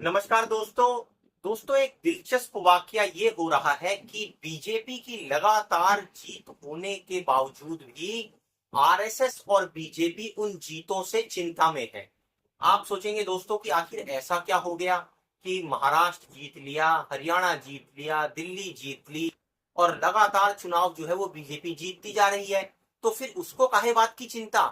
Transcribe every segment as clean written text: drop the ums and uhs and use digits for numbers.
नमस्कार दोस्तों एक दिलचस्प वाकया ये हो रहा है कि बीजेपी की लगातार जीत होने के बावजूद भी आरएसएस और बीजेपी उन जीतों से चिंता में है। आप सोचेंगे दोस्तों कि आखिर ऐसा क्या हो गया कि महाराष्ट्र जीत लिया, हरियाणा जीत लिया, दिल्ली जीत ली और लगातार चुनाव जो है वो बीजेपी जीतती जा रही है, तो फिर उसको काहे बात की चिंता।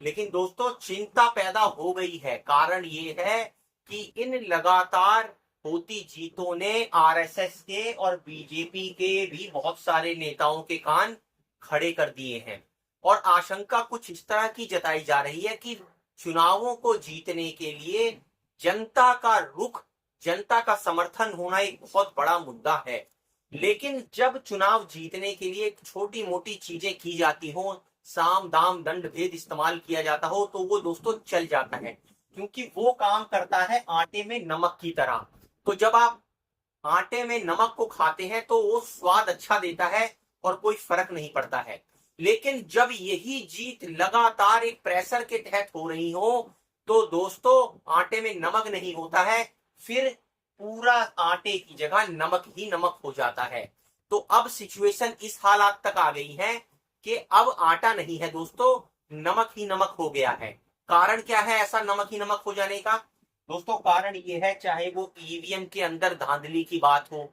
लेकिन दोस्तों चिंता पैदा हो गई है। कारण ये है कि इन लगातार होती जीतों ने आरएसएस के और बीजेपी के भी बहुत सारे नेताओं के कान खड़े कर दिए हैं और आशंका कुछ इस तरह की जताई जा रही है कि चुनावों को जीतने के लिए जनता का रुख, जनता का समर्थन होना एक बहुत बड़ा मुद्दा है। लेकिन जब चुनाव जीतने के लिए छोटी मोटी चीजें की जाती हो, साम दाम दंड भेद इस्तेमाल किया जाता हो, तो वो दोस्तों चल जाता है, क्योंकि वो काम करता है आटे में नमक की तरह। तो जब आप आटे में नमक को खाते हैं तो वो स्वाद अच्छा देता है और कोई फर्क नहीं पड़ता है। लेकिन जब यही जीत लगातार एक प्रेशर के तहत हो रही हो, तो दोस्तों आटे में नमक नहीं होता है, फिर पूरा आटे की जगह नमक ही नमक हो जाता है। तो अब सिचुएशन इस हालात तक आ गई है कि अब आटा नहीं है दोस्तों, नमक ही नमक हो गया है। कारण क्या है ऐसा नमक ही नमक हो जाने का? दोस्तों कारण ये है, चाहे वो ईवीएम के अंदर धांधली की बात हो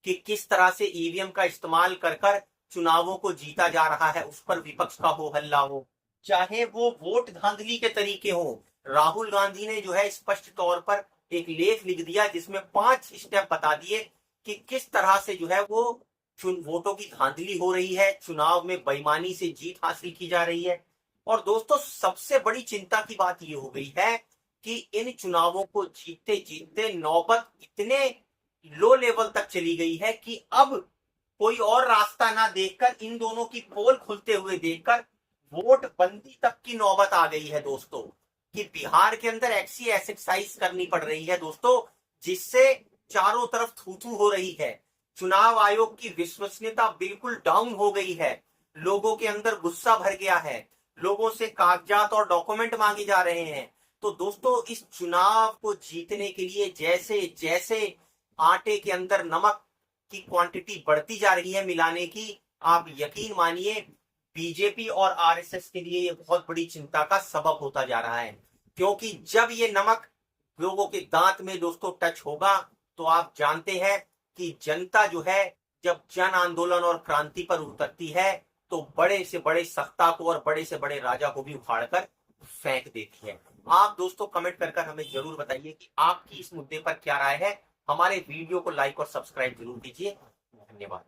कि किस तरह से ईवीएम का इस्तेमाल कर कर चुनावों को जीता जा रहा है, उस पर विपक्ष का हो हल्ला हो, चाहे वो वोट धांधली के तरीके हो। राहुल गांधी ने जो है स्पष्ट तौर पर एक लेख लिख दिया जिसमें 5 स्टेप बता दिए कि किस तरह से जो है वो वोटों की धांधली हो रही है, चुनाव में बेईमानी से जीत हासिल की जा रही है। और दोस्तों सबसे बड़ी चिंता की बात यह हो गई है कि इन चुनावों को जीतते जीतते नौबत इतने लो लेवल तक चली गई है कि अब कोई और रास्ता ना देखकर, इन दोनों की पोल खुलते हुए देखकर वोट बंदी तक की नौबत आ गई है दोस्तों, कि बिहार के अंदर ऐसी एक्सरसाइज करनी पड़ रही है दोस्तों जिससे चारों तरफ थू थू हो रही है। चुनाव आयोग की विश्वसनीयता बिल्कुल डाउन हो गई है, लोगों के अंदर गुस्सा भर गया है, लोगों से कागजात और डॉक्यूमेंट मांगे जा रहे हैं। तो दोस्तों इस चुनाव को जीतने के लिए जैसे जैसे आटे के अंदर नमक की क्वांटिटी बढ़ती जा रही है मिलाने की, आप यकीन मानिए बीजेपी और आरएसएस के लिए ये बहुत बड़ी चिंता का सबब होता जा रहा है। क्योंकि जब ये नमक लोगों के दांत में दोस्तों टच होगा, तो आप जानते हैं कि जनता जो है जब जन आंदोलन और क्रांति पर उतरती है तो बड़े से बड़े सत्ता को और बड़े से बड़े राजा को भी उखाड़कर फेंक देती है। आप दोस्तों कमेंट कर हमें जरूर बताइए कि आपकी इस मुद्दे पर क्या राय है। हमारे वीडियो को लाइक और सब्सक्राइब जरूर कीजिए। धन्यवाद।